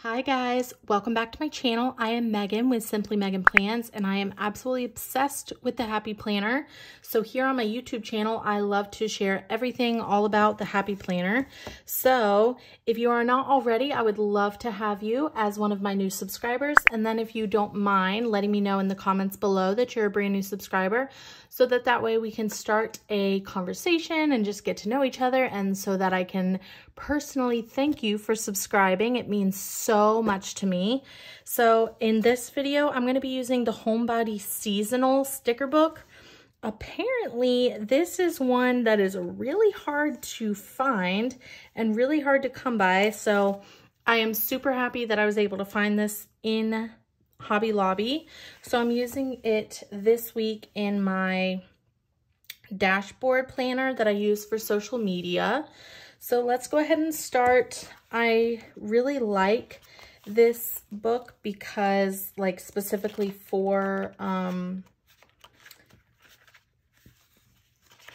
Hi guys, welcome back to my channel. I am Megan with Simply Megan Plans, and I am absolutely obsessed with the Happy Planner. So here on my YouTube channel, I love to share everything all about the Happy Planner. So if you are not already, I would love to have you as one of my new subscribers. And then if you don't mind letting me know in the comments below that you're a brand new subscriber, so that way we can start a conversation and just get to know each other, and so that I can personally thank you for subscribing. It means so much to me. So in this video, I'm going to be using the Homebody Seasonal Sticker Book. Apparently, this is one that is really hard to find and really hard to come by. So I am super happy that I was able to find this in Hobby Lobby. So I'm using it this week in my dashboard planner that I use for social media. So let's go ahead and start. I really like this book because, like, specifically for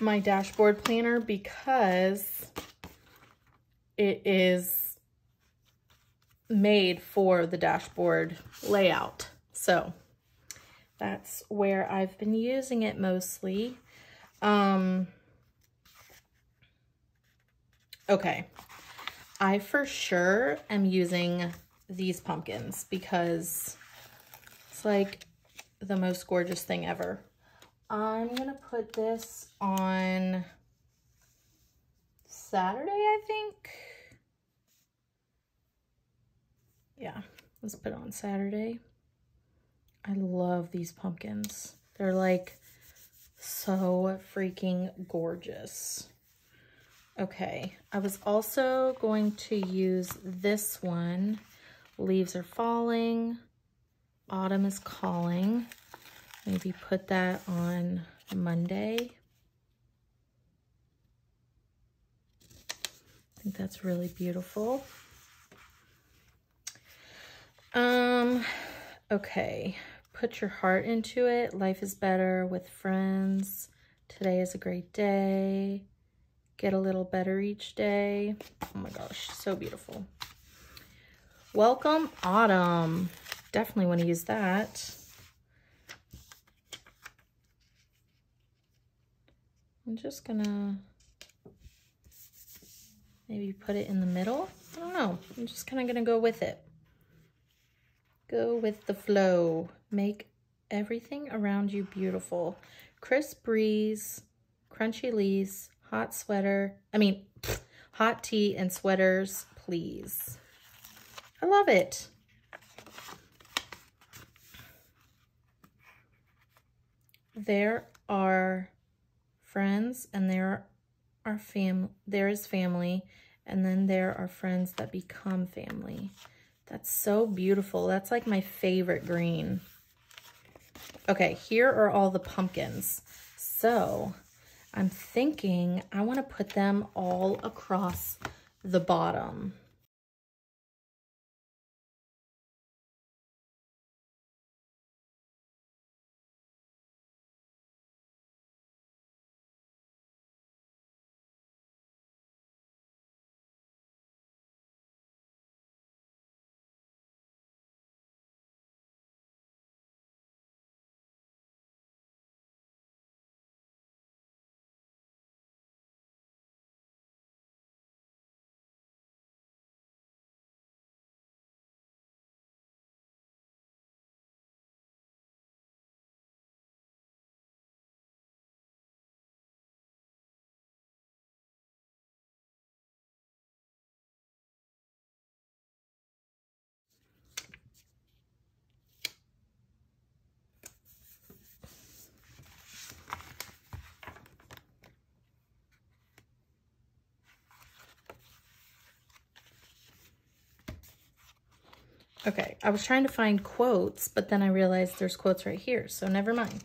my dashboard planner, because it is made for the dashboard layout. So that's where I've been using it mostly. Okay, I for sure am using these pumpkins because it's like the most gorgeous thing ever. I'm gonna put this on Saturday, I think. Yeah, let's put it on Saturday. I love these pumpkins. They're like so freaking gorgeous. Okay, I was also going to use this one. Leaves are falling. Autumn is calling. Maybe put that on Monday. I think that's really beautiful. Okay, put your heart into it. Life is better with friends. Today is a great day. Get a little better each day. Oh my gosh, so beautiful. Welcome Autumn. Definitely want to use that. I'm just gonna maybe put it in the middle. I don't know. I'm just kind of gonna go with it. Go with the flow. Make everything around you beautiful. Crisp breeze, crunchy leaves, hot tea and sweaters, please. I love it. There are friends and there is family, and then there are friends that become family. That's so beautiful. That's like my favorite green. Okay, here are all the pumpkins. So I'm thinking I want to put them all across the bottom. Okay, I was trying to find quotes, but then I realized there's quotes right here, so never mind.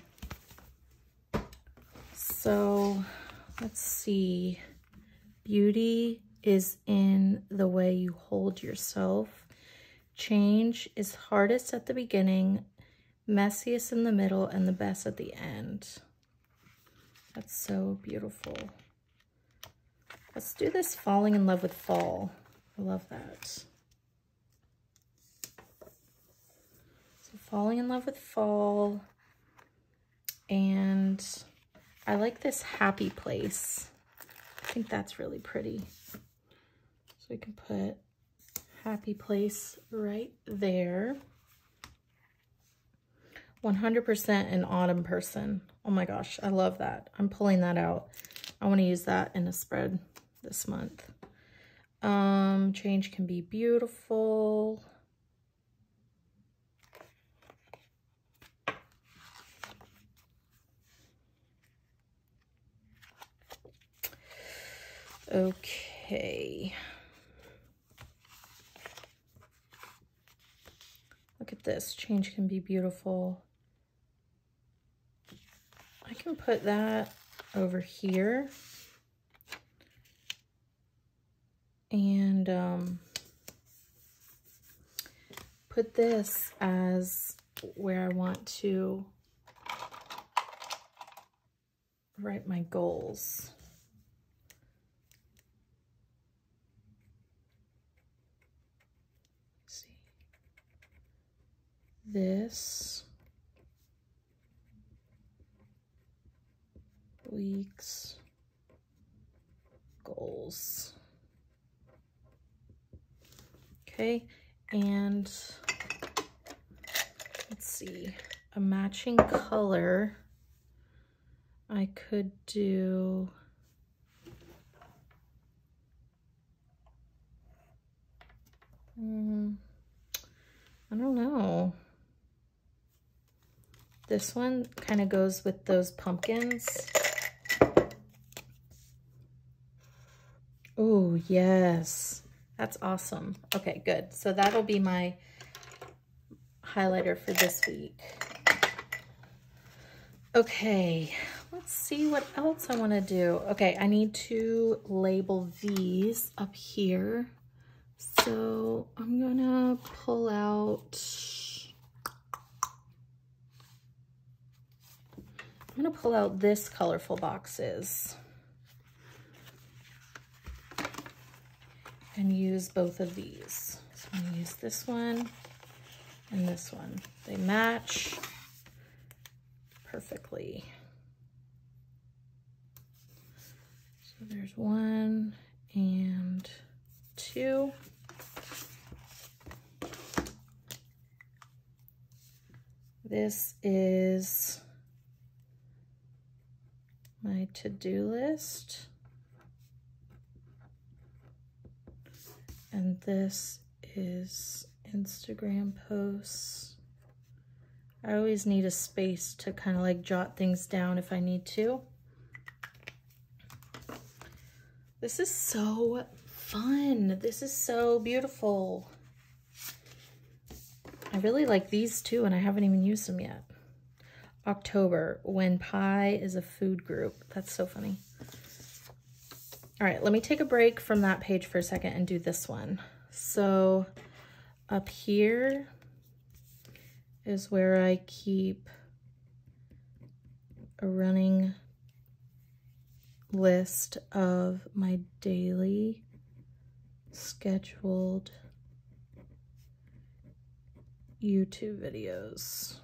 So let's see. Beauty is in the way you hold yourself. Change is hardest at the beginning, messiest in the middle, and the best at the end. That's so beautiful. Let's do this falling in love with fall. I love that. falling in love with fall. And I like this happy place. I think that's really pretty. So we can put happy place right there. 100% an autumn person. Oh my gosh, I love that. I'm pulling that out. I want to use that in a spread this month. Change can be beautiful. Okay. Look at this. Change can be beautiful. I can put that over here. And put this as where I want to write my goals. Let's see. This week's goals. Okay, and let's see, a matching color. I could do I don't know. This one kind of goes with those pumpkins. Oh, yes. That's awesome. Okay, good. So that'll be my highlighter for this week. Okay, let's see what else I want to do. Okay, I need to label these up here. So I'm gonna pull out, this colorful boxes and use both of these. So I'm gonna use this one and this one. They match perfectly. So there's 1 and 2. This is my to-do list. And this is Instagram posts. I always need a space to kind of like jot things down if I need to. This is so fun. This is so beautiful. I really like these too, and I haven't even used them yet. October, when pie is a food group. That's so funny. All right, let me take a break from that page for a second and do this one. So up here is where I keep a running list of my daily scheduled YouTube videos.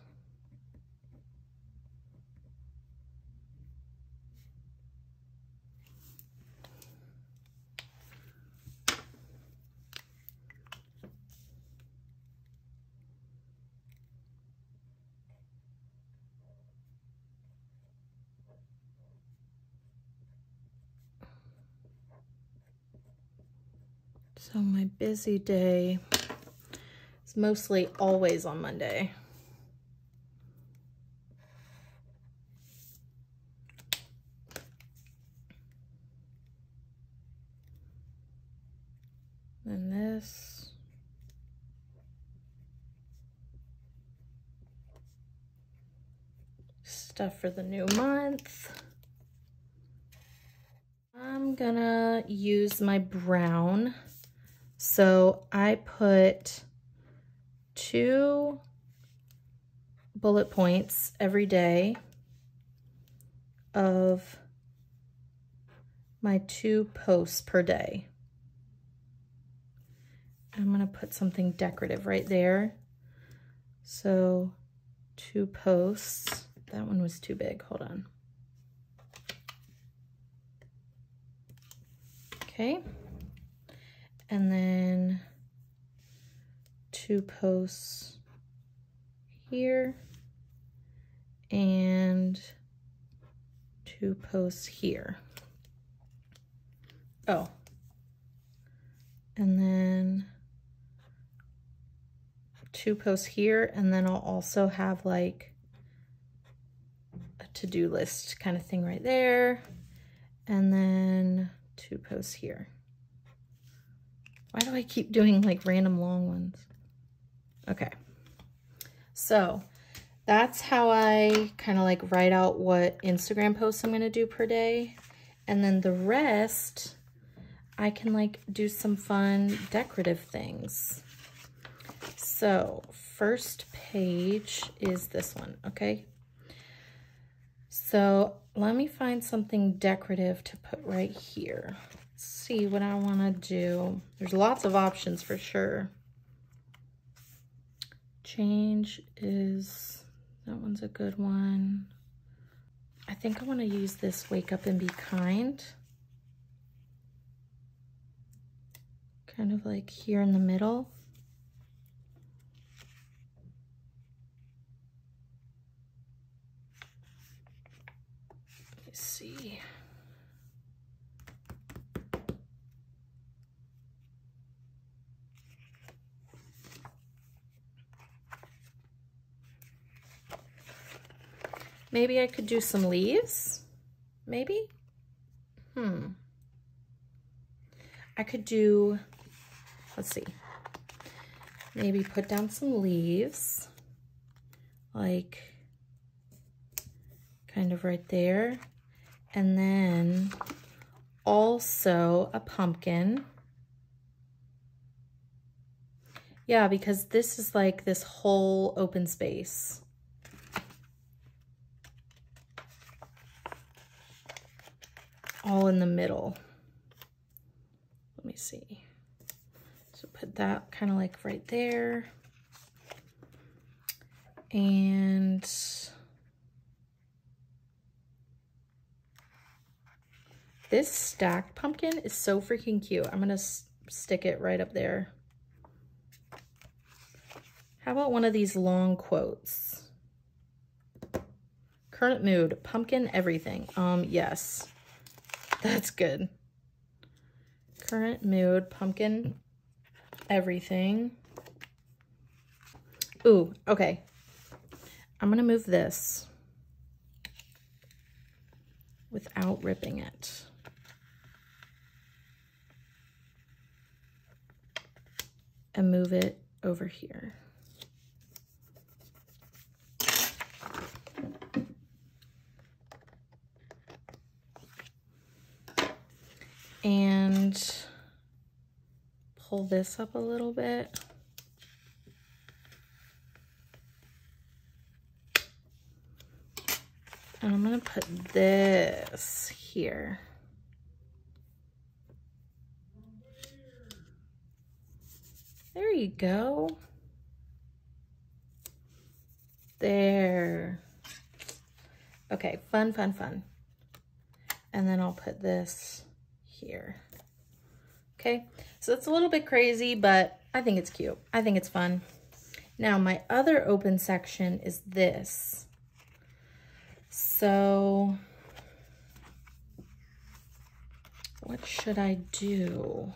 So my busy day is mostly always on Monday. And this. Stuff for the new month. I'm gonna use my brown. So I put 2 bullet points every day of my 2 posts per day. I'm gonna put something decorative right there. So 2 posts. That one was too big, hold on. Okay, and then 2 posts here and 2 posts here. Oh, and then 2 posts here, and then I'll also have like a to-do list kind of thing right there, and then 2 posts here. Why do I keep doing like random long ones? Okay, so that's how I kind of like write out what Instagram posts I'm gonna do per day, and then the rest I can like do some fun decorative things. So first page is this one, okay? So let me find something decorative to put right here. Let's see what I wanna do. There's lots of options for sure. Change is, that one's a good one. I think I wanna use this Wake Up and Be Kind. Kind of like here in the middle. Let's see. Maybe I could do some leaves, maybe? I could do, let's see, maybe put down some leaves, like kind of right there. And then also a pumpkin. Yeah, because this is like this whole open space. All in the middle. Let me see. So put that kind of like right there. And this stacked pumpkin is so freaking cute. I'm gonna stick it right up there. How about one of these long quotes? Current mood, pumpkin everything. Yes, that's good. Current mood, pumpkin everything. Ooh, okay. I'm gonna move this without ripping it. And move it over here. And pull this up a little bit. And I'm gonna put this here. There you go. There. Okay, fun, fun, fun. And then I'll put this here. Okay, so it's a little bit crazy, but I think it's cute. I think it's fun. Now my other open section is this. So what should I do?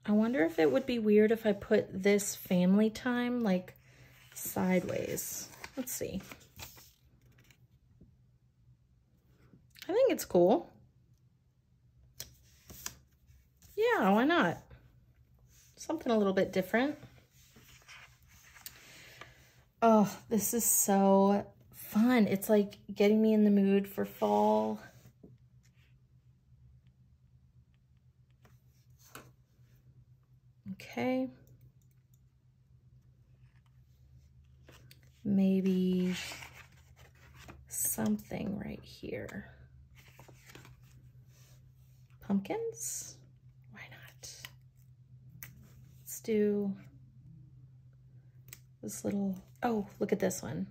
I wonder if it would be weird if I put this family time like sideways. Let's see. I think it's cool. Yeah, why not? Something a little bit different. Oh, this is so fun. It's like getting me in the mood for fall. Okay. Maybe something right here. Pumpkins? Why not? do this little, oh, look at this one.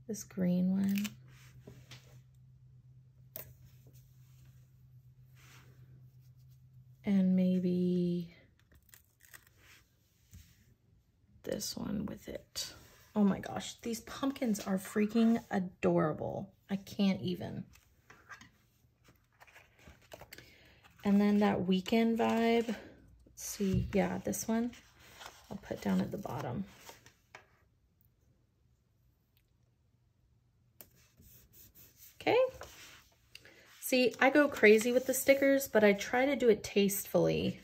This green one. And maybe this one with it. Oh my gosh, these pumpkins are freaking adorable. I can't even. And then that weekend vibe, let's see, yeah, this one I'll put down at the bottom. Okay. See, I go crazy with the stickers, but I try to do it tastefully.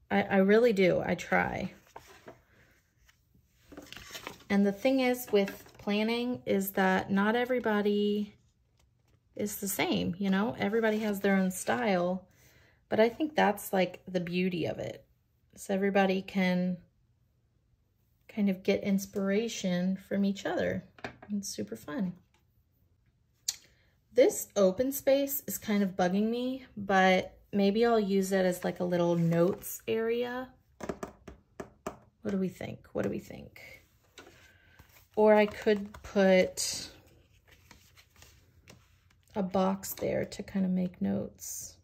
I really do. I try. And the thing is with planning is that not everybody is the same, you know? Everybody has their own style, but I think that's like the beauty of it. So everybody can kind of get inspiration from each other. It's super fun. This open space is kind of bugging me, but maybe I'll use it as like a little notes area. What do we think? What do we think? Or I could put a box there to kind of make notes.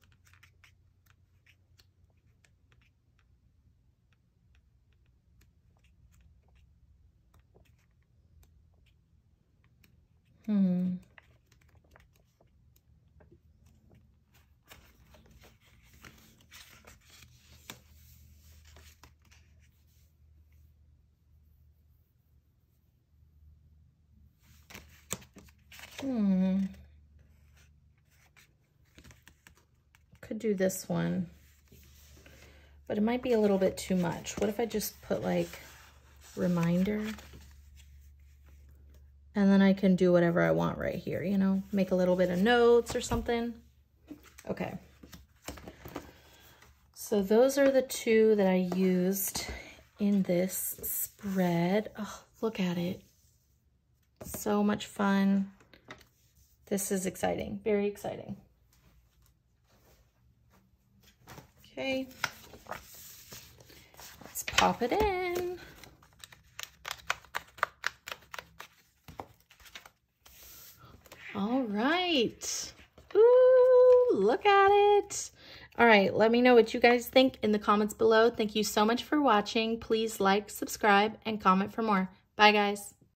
Could do this one, but it might be a little bit too much. What if I just put like reminder? And then I can do whatever I want right here, you know, make a little bit of notes or something. Okay. So those are the two that I used in this spread. Oh, look at it. So much fun. This is exciting, very exciting. Okay, let's pop it in. All right. Ooh, look at it. All right, let me know what you guys think in the comments below. Thank you so much for watching. Please like, subscribe, and comment for more. Bye, guys.